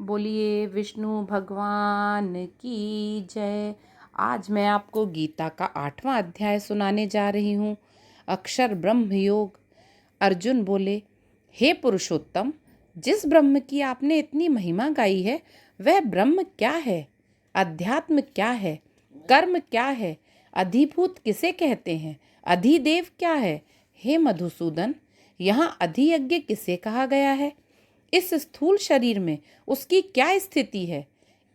बोलिए विष्णु भगवान की जय। आज मैं आपको गीता का 8वां अध्याय सुनाने जा रही हूँ, अक्षर ब्रह्म योग। अर्जुन बोले, हे पुरुषोत्तम, जिस ब्रह्म की आपने इतनी महिमा गाई है, वह ब्रह्म क्या है? अध्यात्म क्या है? कर्म क्या है? अधिभूत किसे कहते हैं? अधिदेव क्या है? हे मधुसूदन, यहाँ अधियज्ञ किसे कहा गया है? इस स्थूल शरीर में उसकी क्या स्थिति है?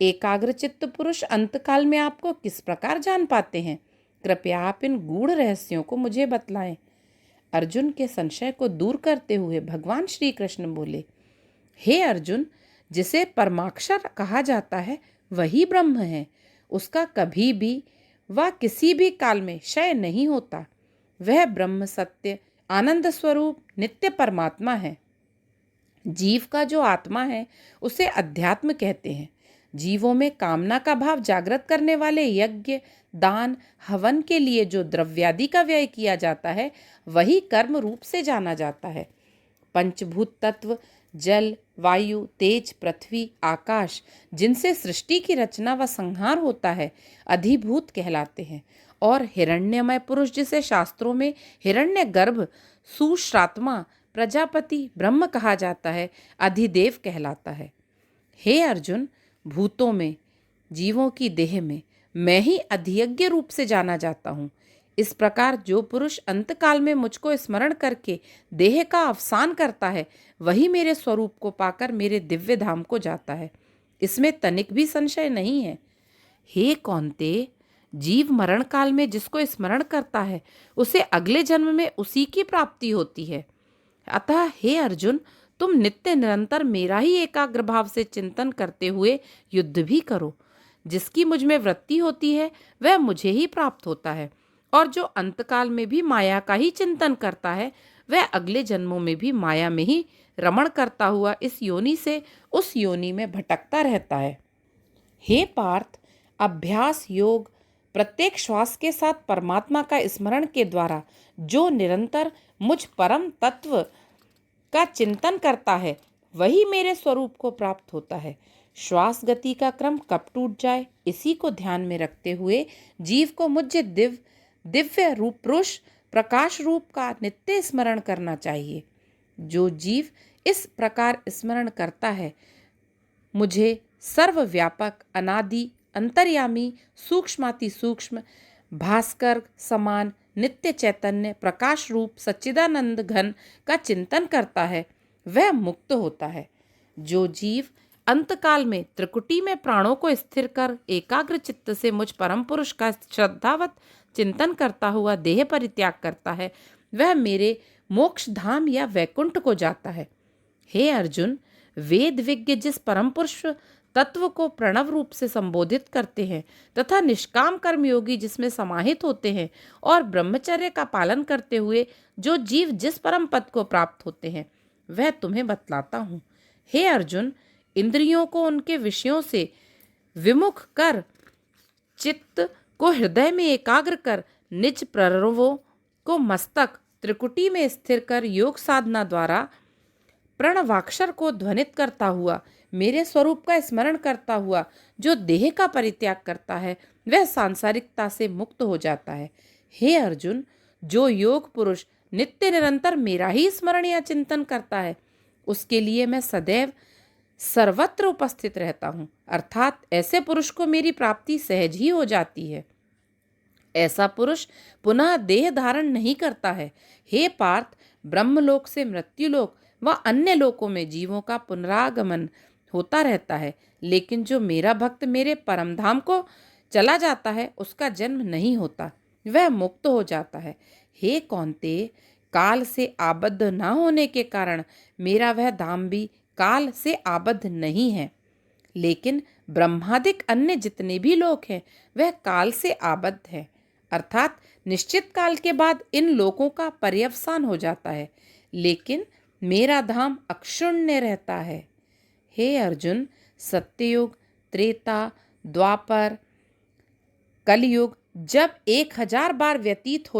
एकाग्रचित्त पुरुष अंतकाल में आपको किस प्रकार जान पाते हैं? कृपया आप इन गूढ़ रहस्यों को मुझे बतलाएं। अर्जुन के संशय को दूर करते हुए भगवान श्री कृष्ण बोले, हे अर्जुन, जिसे परमाक्षर कहा जाता है वही ब्रह्म है। उसका कभी भी व किसी भी काल में क्षय नहीं होता। वह ब्रह्म सत्य, आनंद स्वरूप, नित्य परमात्मा है। जीव का जो आत्मा है उसे अध्यात्म कहते हैं। जीवों में कामना का भाव जागृत करने वाले यज्ञ, दान, हवन के लिए जो द्रव्यादि का व्यय किया जाता है वही कर्म रूप से जाना जाता है। पंचभूत तत्व जल, वायु, तेज, पृथ्वी, आकाश, जिनसे सृष्टि की रचना व संहार होता है, अधिभूत कहलाते हैं। और हिरण्यमय पुरुष, जिसे शास्त्रों में हिरण्यगर्भ, सुश्रात्मा, प्रजापति, ब्रह्म कहा जाता है, अधिदेव कहलाता है। हे अर्जुन, भूतों में, जीवों की देह में मैं ही अधियज्ञ रूप से जाना जाता हूँ। इस प्रकार जो पुरुष अंतकाल में मुझको स्मरण करके देह का अवसान करता है, वही मेरे स्वरूप को पाकर मेरे दिव्य धाम को जाता है। इसमें तनिक भी संशय नहीं है। हे कौन्तेय, जीव मरण काल में जिसको स्मरण करता है उसे अगले जन्म में उसी की प्राप्ति होती है। अतः हे अर्जुन, तुम नित्य निरंतर मेरा ही एकाग्र भाव से चिंतन करते हुए युद्ध भी करो। जिसकी मुझ में वृत्ति होती है वह मुझे ही प्राप्त होता है, और जो अंतकाल में भी माया का ही चिंतन करता है वह अगले जन्मों में भी माया में ही रमण करता हुआ इस योनि से उस योनि में भटकता रहता है। हे पार्थ, अभ्यास योग, प्रत्येक श्वास के साथ परमात्मा का स्मरण के द्वारा जो निरंतर मुझ परम तत्व का चिंतन करता है वही मेरे स्वरूप को प्राप्त होता है। श्वास गति का क्रम कब टूट जाए, इसी को ध्यान में रखते हुए जीव को मुझ दिव्य रूप पुरुष प्रकाश रूप का नित्य स्मरण करना चाहिए। जो जीव इस प्रकार स्मरण करता है मुझे, सर्वव्यापक, अनादि, अंतर्यामी, सूक्ष्माति सूक्ष्म, भास्कर समान, नित्य चैतन्य, प्रकाश रूप, सच्चिदानंद घन का चिंतन करता है, वह मुक्त होता है। जो जीव अंतकाल में त्रिकुटी में प्राणों को स्थिर कर एकाग्र चित्त से मुझ परम पुरुष का श्रद्धावत चिंतन करता हुआ देह परित्याग करता है, वह मेरे मोक्ष धाम या वैकुंठ को जाता है। हे अर्जुन, वेद विज्ञ जिस परम पुरुष तत्व को प्रणव रूप से संबोधित करते हैं तथा निष्काम कर्मयोगी जिसमें समाहित होते हैं, और ब्रह्मचर्य का पालन करते हुए जो जीव जिस परम पद को प्राप्त होते हैं, वह तुम्हें बतलाता हूँ। हे अर्जुन, इंद्रियों को उनके विषयों से विमुख कर चित्त को हृदय में एकाग्र कर निज प्ररवों को मस्तक त्रिकुटी में स्थिर कर योग साधना द्वारा प्रणवाक्षर को ध्वनित करता हुआ मेरे स्वरूप का स्मरण करता हुआ जो देह का परित्याग करता है वह सांसारिकता से मुक्त हो जाता है। हे अर्जुन, जो योग पुरुष नित्य निरंतर मेरा ही स्मरण या चिंतन करता है उसके लिए मैं सदैव सर्वत्र उपस्थित रहता हूँ, अर्थात ऐसे पुरुष को मेरी प्राप्ति सहज ही हो जाती है। ऐसा पुरुष पुनः देह धारण नहीं करता है। हे पार्थ, ब्रह्मलोक से मृत्युलोक व अन्य लोकों में जीवों का पुनरागमन होता रहता है, लेकिन जो मेरा भक्त मेरे परम धाम को चला जाता है उसका जन्म नहीं होता, वह मुक्त हो जाता है। हे कौन्तेय, काल से आबद्ध न होने के कारण मेरा वह धाम भी काल से आबद्ध नहीं है, लेकिन ब्रह्मादिक अन्य जितने भी लोक हैं वह काल से आबद्ध है, अर्थात निश्चित काल के बाद इन लोकों का पर्यवसान हो जाता है, लेकिन मेरा धाम अक्षुण्य रहता है। हे अर्जुन, सत्ययुग, त्रेता, द्वापर, कलयुग जब 1000 बार व्यतीत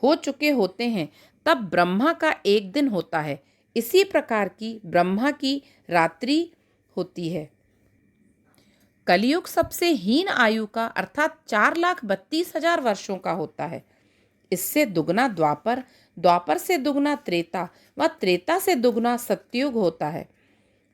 हो चुके होते हैं, तब ब्रह्मा का एक दिन होता है। इसी प्रकार की ब्रह्मा की रात्रि होती है। कलयुग सबसे हीन आयु का अर्थात 4,32,000 वर्षों का होता है। इससे दुगना द्वापर, द्वापर से दुगना त्रेता व त्रेता से दुगना सतयुग होता है।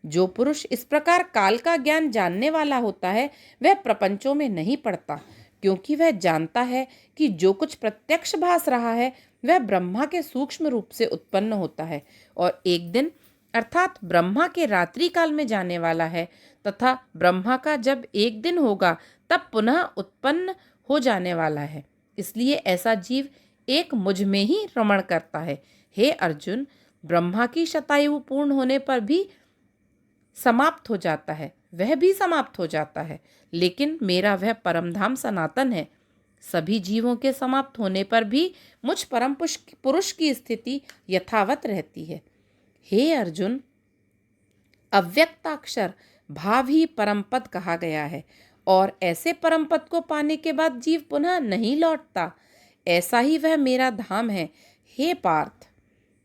जो पुरुष इस प्रकार काल का ज्ञान जानने वाला होता है वह प्रपंचों में नहीं पड़ता, क्योंकि वह जानता है कि जो कुछ प्रत्यक्ष भास रहा है वह ब्रह्मा के सूक्ष्म रूप से उत्पन्न होता है और एक दिन अर्थात ब्रह्मा के रात्रि काल में जाने वाला है, तथा ब्रह्मा का जब एक दिन होगा तब पुनः उत्पन्न हो जाने वाला है। इसलिए ऐसा जीव एक मुझ में ही रमण करता है। हे अर्जुन, ब्रह्मा की शतायु पूर्ण होने पर भी समाप्त हो जाता है, वह भी समाप्त हो जाता है, लेकिन मेरा वह परम धाम सनातन है। सभी जीवों के समाप्त होने पर भी मुझ परम पुरुष की स्थिति यथावत रहती है। हे अर्जुन, अव्यक्ताक्षर भाव ही परम पद कहा गया है और ऐसे परम पद को पाने के बाद जीव पुनः नहीं लौटता। ऐसा ही वह मेरा धाम है। हे पार्थ,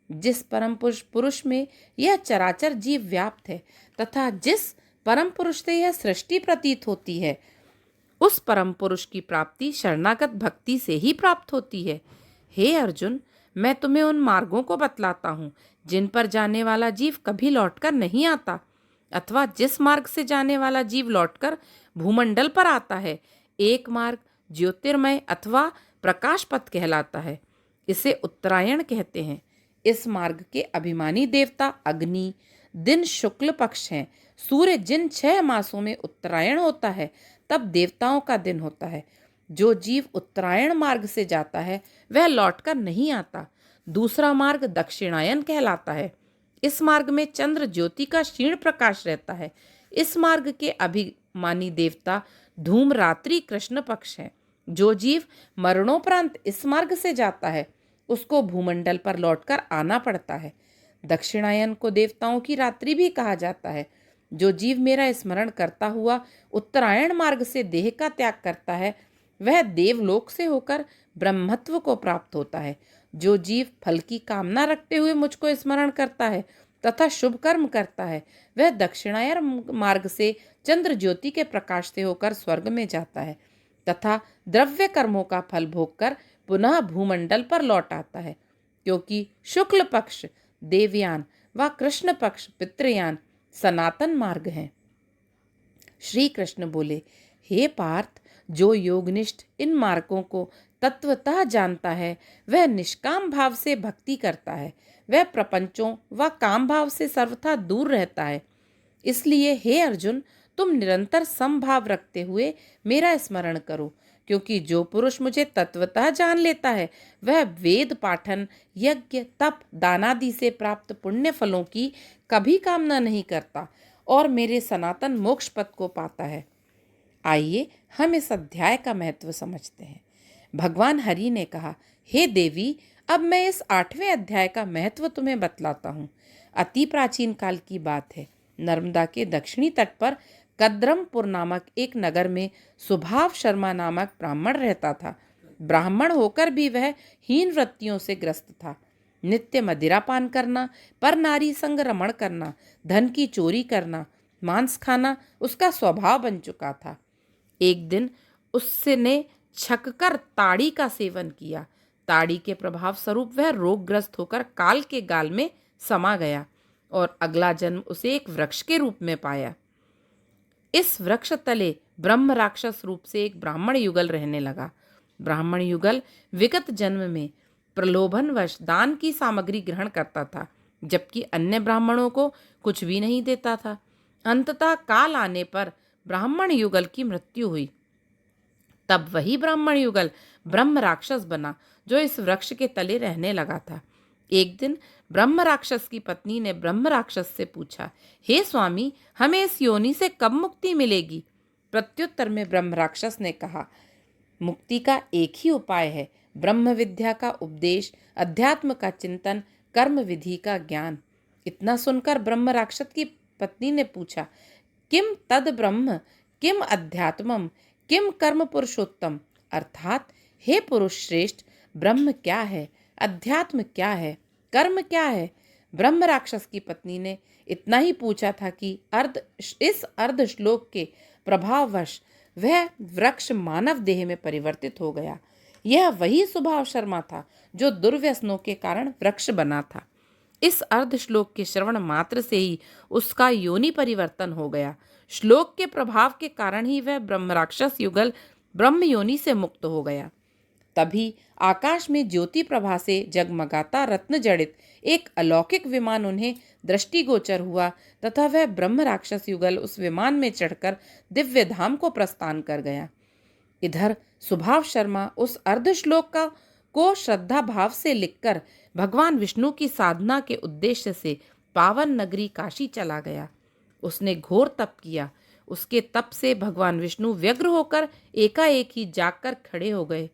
जिस परम पुरुष में यह चराचर जीव व्याप्त है तथा जिस परम पुरुष से यह सृष्टि प्रतीत होती है, उस परम पुरुष की प्राप्ति शरणागत भक्ति से ही प्राप्त होती है। हे अर्जुन, मैं तुम्हें उन मार्गों को बतलाता हूँ जिन पर जाने वाला जीव कभी लौटकर नहीं आता, अथवा जिस मार्ग से जाने वाला जीव लौटकर भूमंडल पर आता है। एक मार्ग ज्योतिर्मय अथवा प्रकाश पथ कहलाता है। इसे उत्तरायण कहते हैं। इस मार्ग के अभिमानी देवता अग्नि, दिन शुक्ल पक्ष हैं। सूर्य जिन 6 मासों में उत्तरायण होता है तब देवताओं का दिन होता है। जो जीव उत्तरायण मार्ग से जाता है वह लौटकर नहीं आता। दूसरा मार्ग दक्षिणायन कहलाता है। इस मार्ग में चंद्र ज्योति का क्षीण प्रकाश रहता है। इस मार्ग के अभिमानी देवता धूमरात्रि कृष्ण पक्ष है। जो जीव मरणोपरांत इस मार्ग से जाता है उसको भूमंडल पर लौटकर आना पड़ता है। दक्षिणायन को देवताओं की रात्रि भी कहा जाता है। जो जीव मेरा स्मरण करता हुआ उत्तरायण मार्ग से देह का त्याग करता है वह देवलोक से होकर ब्रह्मत्व को प्राप्त होता है। जो जीव फल की कामना रखते हुए मुझको स्मरण करता है तथा शुभ कर्म करता है वह दक्षिणायन मार्ग से चंद्र ज्योति के प्रकाश से होकर स्वर्ग में जाता है तथा द्रव्य कर्मों का फल भोगकर पुनः भूमंडल पर लौट आता है। क्योंकि शुक्ल पक्ष देवयान व कृष्ण पक्ष पितृयान सनातन मार्ग हैं। श्री कृष्ण बोले, हे पार्थ, जो योगनिष्ठ इन मार्गों को तत्वतः जानता है वह निष्काम भाव से भक्ति करता है। वह प्रपंचों व काम भाव से सर्वथा दूर रहता है। इसलिए हे अर्जुन, तुम निरंतर समभाव रखते हुए मेरा स्मरण करो, क्योंकि जो पुरुष मुझे तत्वतः जान लेता है वह वेद पाठन, यज्ञ, तप, दानादि से प्राप्त पुण्य फलों की कभी कामना नहीं करता और मेरे सनातन मोक्ष पद को पाता है। आइए हम इस अध्याय का महत्व समझते हैं। भगवान हरि ने कहा, हे देवी, अब मैं इस 8वें अध्याय का महत्व तुम्हें बतलाता हूँ। अति प्राचीन काल की बात है। नर्मदा के दक्षिणी तट पर कद्रमपुर नामक एक नगर में सुभाव शर्मा नामक ब्राह्मण रहता था। ब्राह्मण होकर भी वह हीन वृत्तियों से ग्रस्त था। नित्य मदिरा पान करना, पर नारी संग रमण करना, धन की चोरी करना, मांस खाना उसका स्वभाव बन चुका था। एक दिन उसने छककर ताड़ी का सेवन किया। ताड़ी के प्रभाव स्वरूप वह रोगग्रस्त होकर काल के गाल में समा गया और अगला जन्म उसे एक वृक्ष के रूप में पाया। इस वृक्ष तले ब्रह्म राक्षस रूप से एक ब्राह्मण युगल रहने लगा। ब्राह्मण युगल विगत जन्म में प्रलोभनवश दान की सामग्री ग्रहण करता था, जबकि अन्य ब्राह्मणों को कुछ भी नहीं देता था। अंततः काल आने पर ब्राह्मण युगल की मृत्यु हुई। तब वही ब्राह्मण युगल ब्रह्म राक्षस बना जो इस वृक्ष के तले रहने लगा था। एक दिन ब्रह्म राक्षस की पत्नी ने ब्रह्म राक्षस से पूछा, हे स्वामी, हमें इस योनि से कब मुक्ति मिलेगी? प्रत्युत्तर में ब्रह्म राक्षस ने कहा, मुक्ति का एक ही उपाय है, ब्रह्म विद्या का उपदेश, अध्यात्म का चिंतन, कर्म विधि का ज्ञान। इतना सुनकर ब्रह्म राक्षस की पत्नी ने पूछा, किम तद ब्रह्म, किम अध्यात्मम, किम कर्म पुरुषोत्तम? अर्थात, हे पुरुष श्रेष्ठ, ब्रह्म क्या है, अध्यात्म क्या है, कर्म क्या है? ब्रह्म राक्षस की पत्नी ने इतना ही पूछा था कि इस अर्ध श्लोक के प्रभाववश वह वृक्ष मानव देह में परिवर्तित हो गया। यह वही सुभाव शर्मा था जो दुर्व्यसनों के कारण वृक्ष बना था। इस अर्ध श्लोक के श्रवण मात्र से ही उसका योनि परिवर्तन हो गया। श्लोक के प्रभाव के कारण ही वह ब्रह्म राक्षस युगल ब्रह्म योनि से मुक्त हो गया। तभी आकाश में ज्योति प्रभा से जगमगाता रत्न जड़ित एक अलौकिक विमान उन्हें दृष्टिगोचर हुआ तथा वह ब्रह्म राक्षस युगल उस विमान में चढ़कर दिव्य धाम को प्रस्थान कर गया। इधर सुभाव शर्मा उस अर्ध श्लोक को श्रद्धा भाव से लिखकर भगवान विष्णु की साधना के उद्देश्य से पावन नगरी काशी चला गया। उसने घोर तप किया। उसके तप से भगवान विष्णु व्यग्र होकर एकाएक ही जागकर खड़े हो गए।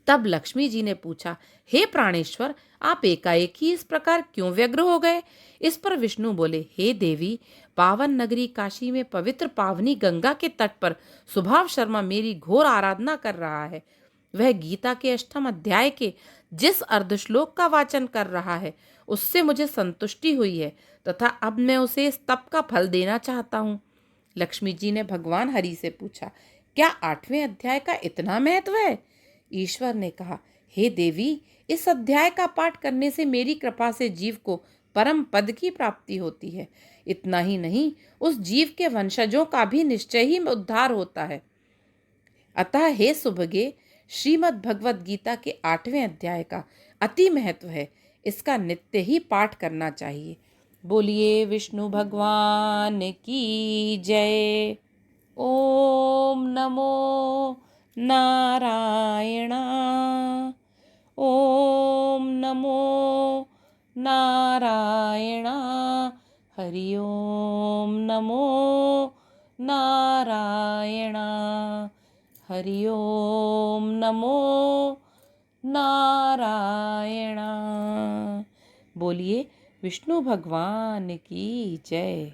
तब लक्ष्मी जी ने पूछा, हे प्राणेश्वर, आप एकाएक ही इस प्रकार क्यों व्यग्र हो गए? इस पर विष्णु बोले, हे देवी, पावन नगरी काशी में पवित्र पावनी गंगा के तट पर सुभाव शर्मा मेरी घोर आराधना कर रहा है। वह गीता के अष्टम अध्याय के जिस अर्धश्लोक का वाचन कर रहा है उससे मुझे संतुष्टि हुई है तथा अब मैं उसे इस तप का फल देना चाहता हूँ। लक्ष्मी जी ने भगवान हरि से पूछा, क्या 8वें अध्याय का इतना महत्व है? ईश्वर ने कहा, हे देवी, इस अध्याय का पाठ करने से मेरी कृपा से जीव को परम पद की प्राप्ति होती है। इतना ही नहीं, उस जीव के वंशजों का भी निश्चय ही उद्धार होता है। अतः हे सुभगे, श्रीमद् भगवद गीता के 8वें अध्याय का अति महत्व है। इसका नित्य ही पाठ करना चाहिए। बोलिए विष्णु भगवान की जय। ओम नमो नारायणा। ओम नमो नारायणा। हरि ओम नमो नारायणा। हरि ओम नमो नारायणा। बोलिए विष्णु भगवान की जय।